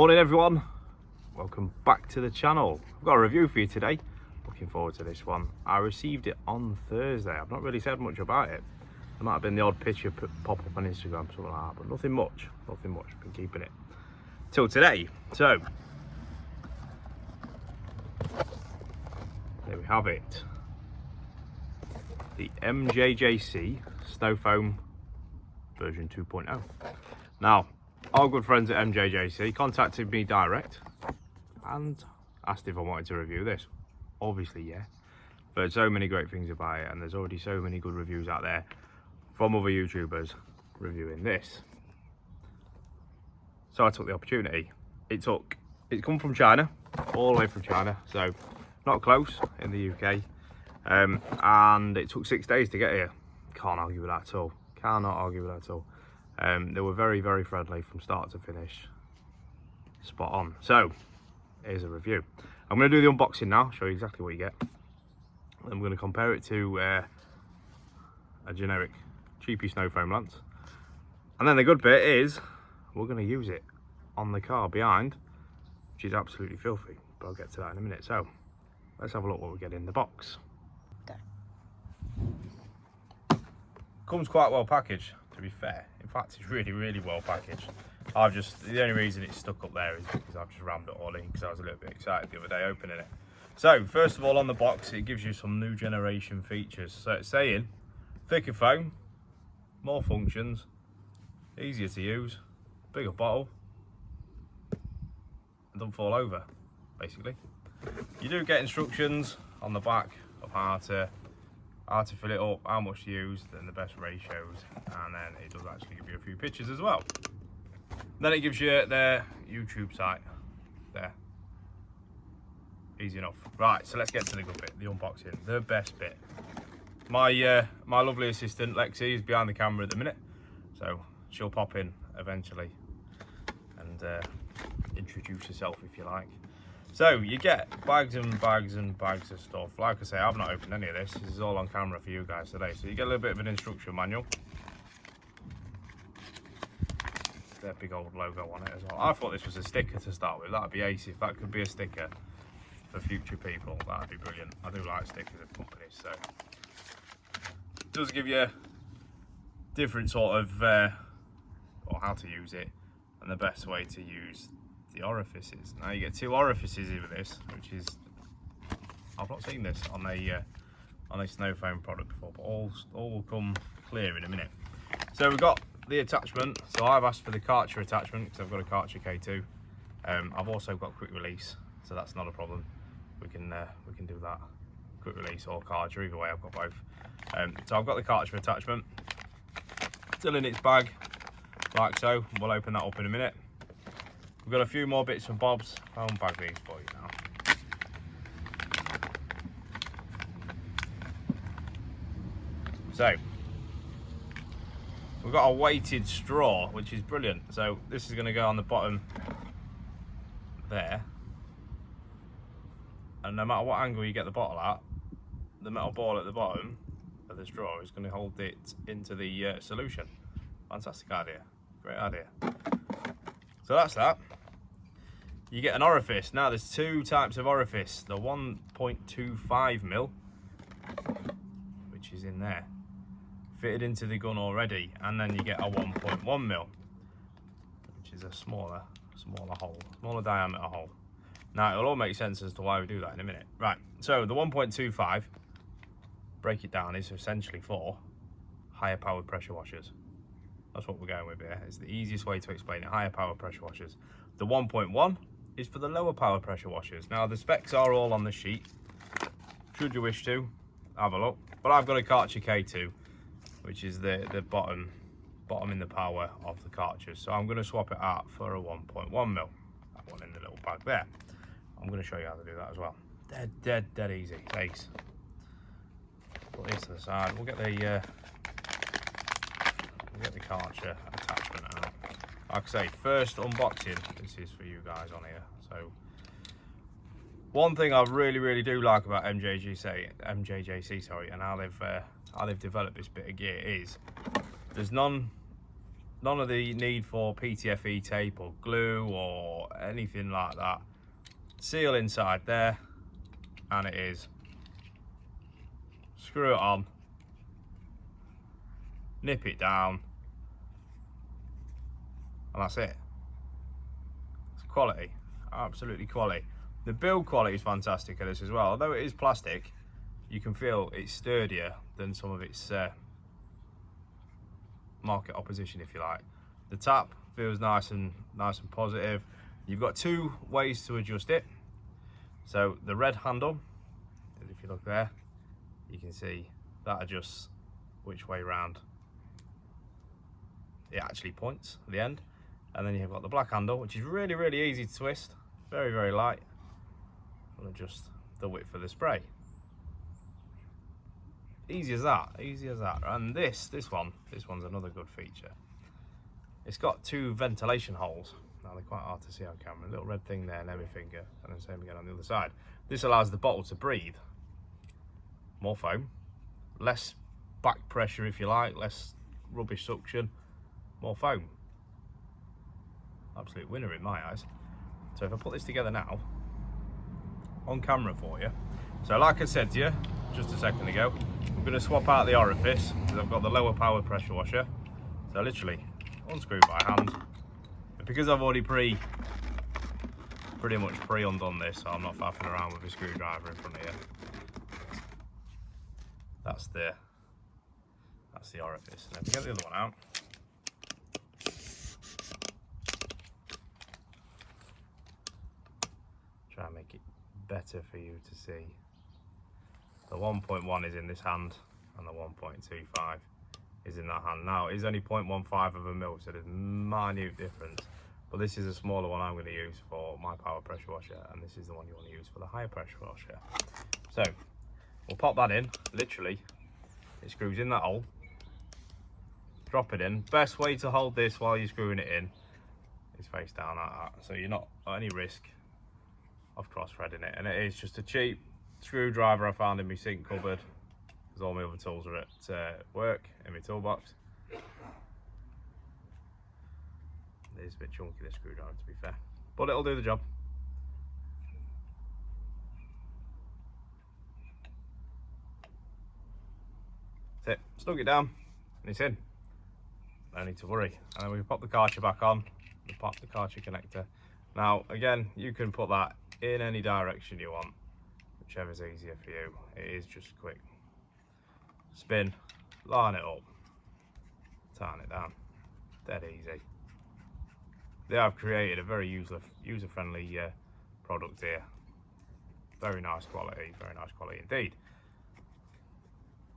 Morning everyone, welcome back to the channel. I've got a review for you today. Looking forward to this one. I received it on Thursday. I've not really said much about it. There might have been the odd picture pop up on Instagram, something like that, but nothing much. Been keeping it till today. So there we have it. The MJJC Snow Foam version 2.0. Now, our good friends at MJJC contacted me direct and asked if I wanted to review this. Obviously, yeah. I've heard so many great things about it, and there's already so many good reviews out there from other YouTubers reviewing this. So I took the opportunity. It's come from China, all the way from China, so not close in the UK. And it took 6 days to get here. Can't argue with that at all. Cannot argue with that at all. They were very, very friendly from start to finish. Spot on. So, here's a review. I'm going to do the unboxing now, show you exactly what you get. I'm going to compare it to a generic cheapy snow foam lance. And then the good bit is, we're going to use it on the car behind, which is absolutely filthy. But I'll get to that in a minute. So, let's have a look what we get in the box. Comes quite well packaged, to be fair. In fact, it's really, really well packaged. The only reason it's stuck up there is because I've just rammed it all in because I was a little bit excited the other day opening it. So, first of all, on the box, it gives you some new generation features. So it's saying, thicker foam, more functions, easier to use, bigger bottle, and don't fall over, basically. You do get instructions on the back of how to fill it up, how much to use, and the best ratios, and then it does actually give you a few pictures as well. Then it gives you their YouTube site there. Easy enough. Right, so let's get to the good bit, the unboxing, the best bit. My lovely assistant Lexi is behind the camera at the minute, so she'll pop in eventually and introduce herself if you like. So you get bags and bags and bags of stuff. Like I say, I've not opened any of this. This is all on camera for you guys today. So you get a little bit of an instruction manual. Their big old logo on it as well. I thought this was a sticker to start with. That'd be ace if that could be a sticker for future people. That'd be brilliant. I do like stickers of companies, so it does give you different sort of or how to use it and the best way to use the orifices. Now you get two orifices with this, which is, I've not seen this on a snow foam product before, but all will come clear in a minute. So we've got the attachment. So I've asked for the Karcher attachment because I've got a Karcher K2. I've also got quick release, so that's not a problem. We can do that, quick release or Karcher, either way. I've got both. So I've got the Karcher attachment still in its bag, like so. We'll open that up in a minute. We've got a few more bits and bobs. I'll unbag these for you now. So, we've got a weighted straw, which is brilliant. So this is going to go on the bottom there. And no matter what angle you get the bottle at, the metal ball at the bottom of the straw is going to hold it into the solution. Fantastic idea. Great idea. So that's that. You get an orifice. Now there's two types of orifice. The 1.25mm, which is in there, fitted into the gun already, and then you get a 1.1mm, which is a smaller hole, smaller diameter hole. Now it'll all make sense as to why we do that in a minute. Right, so the 1.25, break it down, is essentially for higher powered pressure washers. That's what we're going with here. It's the easiest way to explain it, higher power pressure washers. The 1.1 is for the lower power pressure washers. Now the specs are all on the sheet. Should you wish to, have a look. But I've got a Karcher K2, which is the bottom in the power of the Karchers. So I'm going to swap it out for a 1.1mm. That one in the little bag there. I'm going to show you how to do that as well. Dead easy. Ace. Put this to the side. We'll get the Karcher attachment out. Like I say, first unboxing, this is for you guys on here. So one thing I really do like about MJJC, sorry, and how they've developed this bit of gear is there's none none of the need for PTFE tape or glue or anything like that. Seal inside there, and it is. Screw it on, nip it down, and that's it. It's quality, absolutely quality. The build quality is fantastic at this as well. Although it is plastic, you can feel it's sturdier than some of its market opposition, if you like. The tap feels nice and positive. You've got two ways to adjust it. So the red handle, if you look there, you can see that adjusts which way round it actually points at the end. And then you've got the black handle, which is really easy to twist, very light. And adjust the width of the spray. Easy as that, easy as that. And this one's another good feature. It's got two ventilation holes. Now they're quite hard to see on camera. A little red thing there near my finger, and then same again on the other side. This allows the bottle to breathe. More foam, less back pressure if you like, less rubbish suction, more foam. Absolute winner in my eyes. So if I put this together now, on camera for you. So like I said to you just a second ago, I'm going to swap out the orifice because I've got the lower power pressure washer. So literally unscrew by hand. But because I've already pretty much pre-undone this, so I'm not faffing around with a screwdriver in front of you. That's the orifice. Now if we get the other one out. Try and make it better for you to see. The 1.1 is in this hand and the 1.25 is in that hand. Now it is only 0.15 of a mil, so there's minute difference, but this is a smaller one I'm going to use for my power pressure washer, and this is the one you want to use for the higher pressure washer. So we'll pop that in. Literally it screws in that hole, drop it in. Best way to hold this while you're screwing it in is face down like that, so you're not at any risk of cross-threading it. And it is just a cheap screwdriver I found in my sink cupboard, because all my other tools are at work in my toolbox. It is a bit chunky, this screwdriver, to be fair, but it'll do the job. That's it, snug it down and it's in. No need to worry. And then we pop the cartridge back on, we pop the cartridge connector. Now again, you can put that in any direction you want, whichever's easier for you. It is just quick. Spin, line it up, tighten it down. Dead easy. They have created a very user-friendly product here. Very nice quality indeed.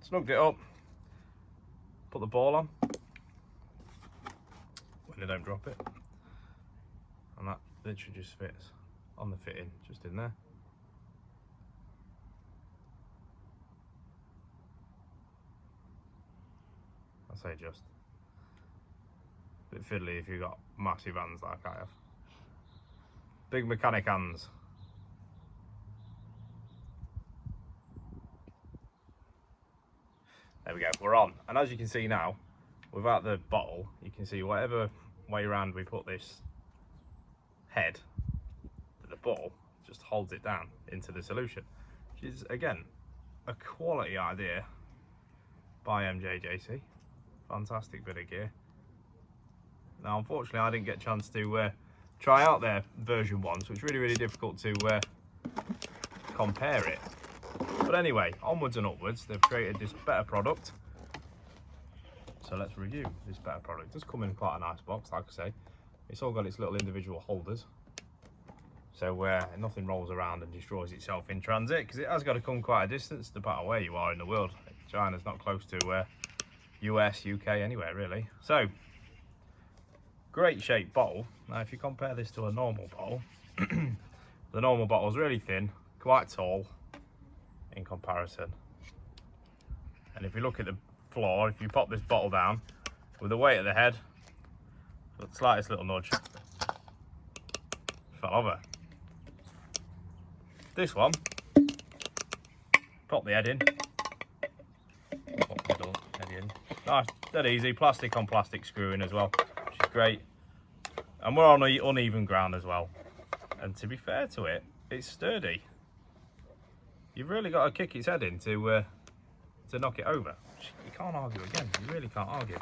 Snugged it up, put the ball on when they don't drop it, and that literally just fits on the fitting, just in there. I say just. A bit fiddly if you've got massive hands like I have. Big mechanic hands. There we go, we're on. And as you can see now, without the bottle, you can see whatever way around we put this head, the bottle just holds it down into the solution, which is again a quality idea by MJJC. Fantastic bit of gear. Now unfortunately I didn't get a chance to try out their version 1, so it's really difficult to compare it. But anyway, onwards and upwards, they've created this better product. So let's review this better product. It does come in quite a nice box, like I say. It's all got its little individual holders, so nothing rolls around and destroys itself in transit, because it has got to come quite a distance no matter where you are in the world. China's not close to US, UK, anywhere really. So, great shaped bottle. Now if you compare this to a normal bottle, the normal bottle is really thin, quite tall in comparison. And if you look at the floor, if you pop this bottle down with the weight of the head, the slightest little nudge, fell over. This one, pop the head in, pop the middle head in. Nice, dead easy, plastic on plastic screwing as well. which is great. And we're on uneven ground as well. And to be fair to it, it's sturdy. You've really got to kick its head in to knock it over. You can't argue again. You really can't argue.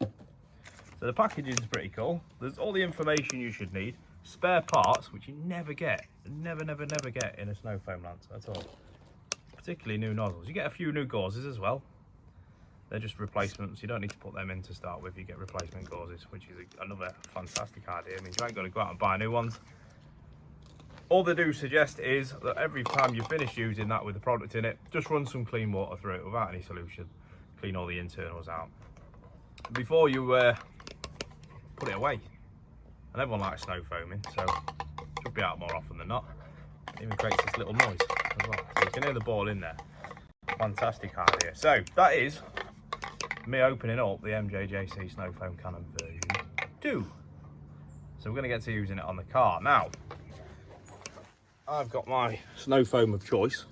So the packaging is pretty cool. There's all the information you should need. Spare parts, which you never get. Never get in a snow foam lance at all. Particularly new nozzles. You get a few new gauzes as well. They're just replacements. You don't need to put them in to start with. You get replacement gauzes, which is another fantastic idea. I mean, you ain't got to go out and buy new ones. All they do suggest is that every time you finish using that with the product in it, just run some clean water through it without any solution. Clean all the internals out before you put it away. And everyone likes snow foaming, so it should be out more often than not. It even creates this little noise as well. So you can hear the ball in there. Fantastic idea. So that is me opening up the MJJC Snow Foam Cannon version 2. So we're going to get to using it on the car. Now, I've got my snow foam of choice,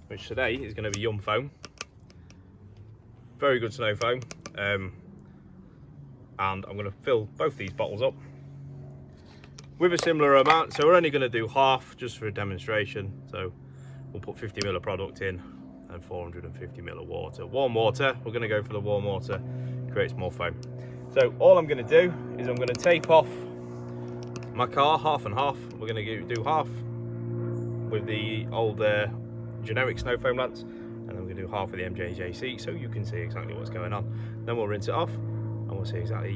which today is going to be Yum Foam. Very good snow foam. And I'm going to fill both these bottles up with a similar amount. So we're only going to do half just for a demonstration. So we'll put 50 ml of product in and 450 ml of water. Warm water, we're going to go for the warm water, creates more foam. So all I'm going to do is I'm going to tape off my car half and half. We're going to do half with the old generic snow foam lance, and then we're going to do half with the MJJC so you can see exactly what's going on. Then we'll rinse it off and we'll see exactly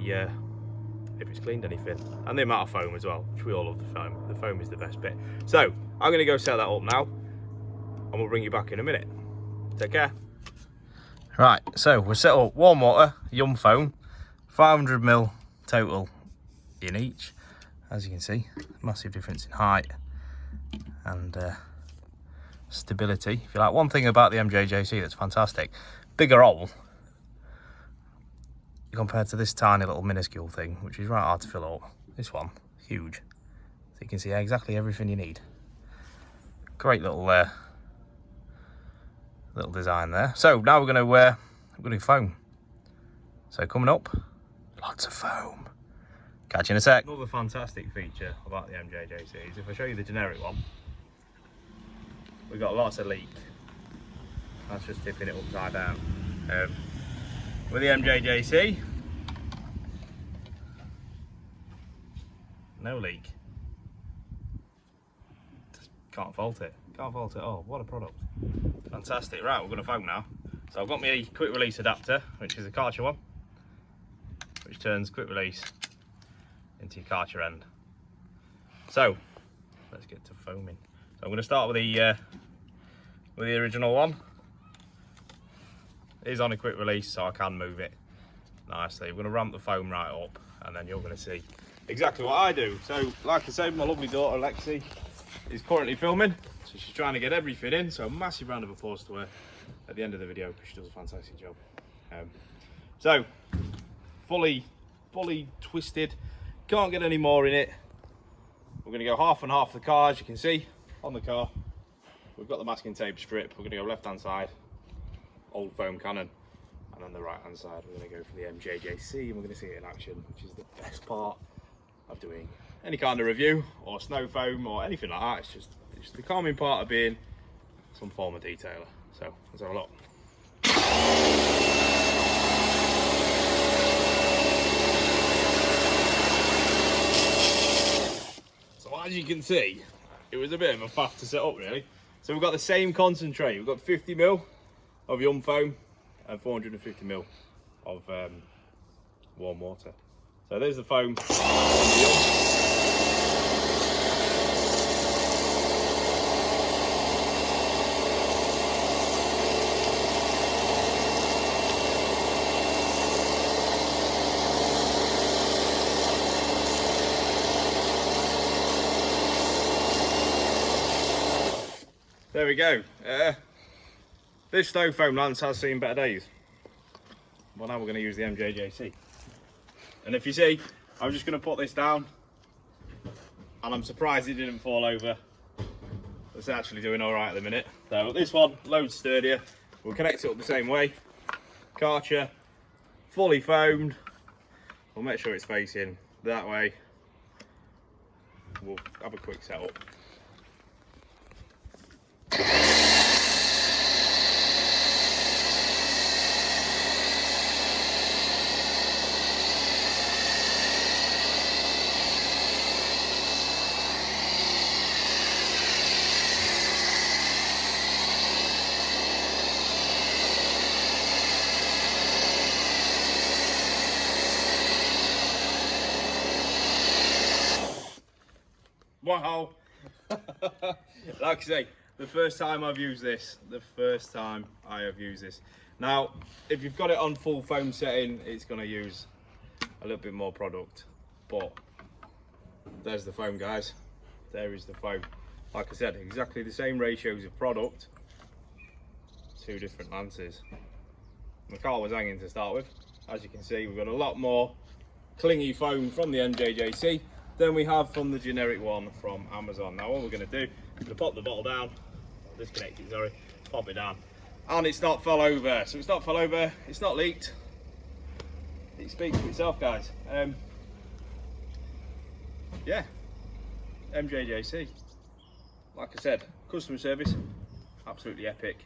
if it's cleaned anything, and the amount of foam as well, which we all love the foam. The foam is the best bit. So I'm going to go set that up now and we'll bring you back in a minute. Take care. Right, so we'll set up warm water, Yum Foam, 500 ml total in each. As you can see, massive difference in height and stability. If you like one thing about the MJJC that's fantastic, bigger hole compared to this tiny little minuscule thing, which is right hard to fill up. This one, huge. So you can see exactly everything you need. Great little little design there. So now we're going to do foam. So coming up, lots of foam. Catch you in a sec. Another fantastic feature about the MJJC is if I show you the generic one, we've got lots of leak. That's just tipping it upside down. With the MJJC, no leak. Just can't fault it. Can't fault it at all. What a product. Fantastic. Right, we're going to foam now. So I've got my quick release adapter, which is a Karcher one, which turns quick release into your Karcher end. So let's get to foaming. So I'm going to start with the original one. It is on a quick release, so I can move it nicely. We're going to ramp the foam right up, and then you're going to see exactly what I do. So like I said, my lovely daughter Lexi is currently filming, so she's trying to get everything in. So a massive round of applause to her at the end of the video, because she does a fantastic job. So fully twisted, can't get any more in it. We're going to go half and half the car. As you can see on the car, we've got the masking tape strip. We're going to go left hand side, old foam cannon, and on the right hand side we're going to go for the MJJC, and we're going to see it in action, which is the best part of doing any kind of review or snow foam or anything like that. It's just the calming part of being some form of detailer. So let's have a look. So as you can see, it was a bit of a faff to set up really. So we've got the same concentrate. We've got 50 ml of Yum Foam and 450 ml of warm water. So there's the foam. There we go. This snow foam lance has seen better days. Well, now we're going to use the MJJC. And if you see, I'm just going to put this down, and I'm surprised it didn't fall over. It's actually doing all right at the minute. So this one, loads sturdier. We'll connect it up the same way. Karcher, fully foamed. We'll make sure it's facing that way. We'll have a quick setup. Wow. Like I say, the first time I've used this, Now, if you've got it on full foam setting, it's going to use a little bit more product, but there's the foam, guys. There is the foam. Like I said, exactly the same ratios of product, 2 different lances. The car was hanging to start with. As you can see, we've got a lot more clingy foam from the MJJC than we have from the generic one from Amazon. Now what we're going to do, we're going to pop the bottle down, disconnect it, sorry, pop it down, and it's not fell over. So it's not fell over, it's not leaked, it speaks for itself, guys. Yeah, MJJC, like I said, customer service, absolutely epic.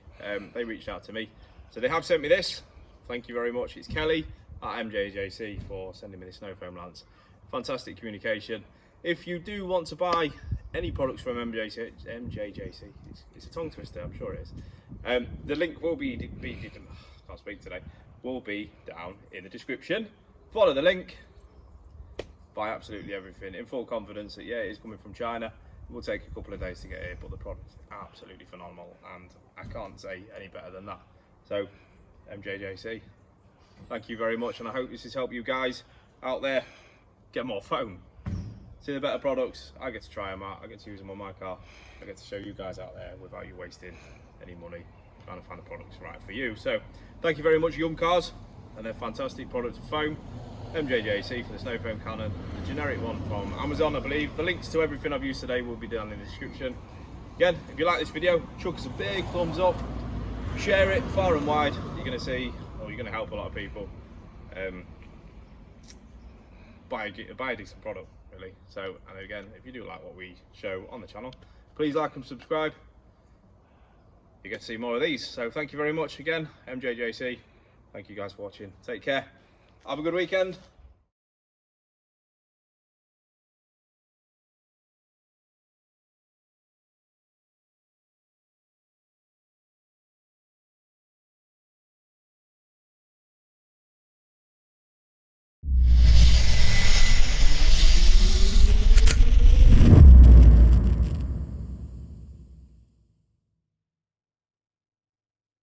They reached out to me, so they have sent me this. Thank you very much. It's Kelly at MJJC for sending me this snow foam lance. Fantastic communication. If you do want to buy any products from MJJC, it's a tongue twister, I'm sure it is. The link will be can't speak today, will be down in the description. Follow the link, buy absolutely everything in full confidence that, yeah, it is coming from China. It will take a couple of days to get here, but the product is absolutely phenomenal, and I can't say any better than that. So, MJJC, thank you very much, and I hope this has helped you guys out there get more foam. See the better products, I get to try them out, I get to use them on my car, I get to show you guys out there without you wasting any money trying to find the products right for you. So thank you very much, Yum Cars, and their fantastic products of foam. MJJC for the snow foam cannon, the generic one from Amazon, I believe. The links to everything I've used today will be down in the description. Again, if you like this video, chuck us a big thumbs up, share it far and wide. You're going to see, or you're going to help a lot of people buy a decent product, really. So, and again, if you do like what we show on the channel, please like and subscribe. You get to see more of these. So thank you very much again, MJJC. Thank you guys for watching. Take care. Have a good weekend.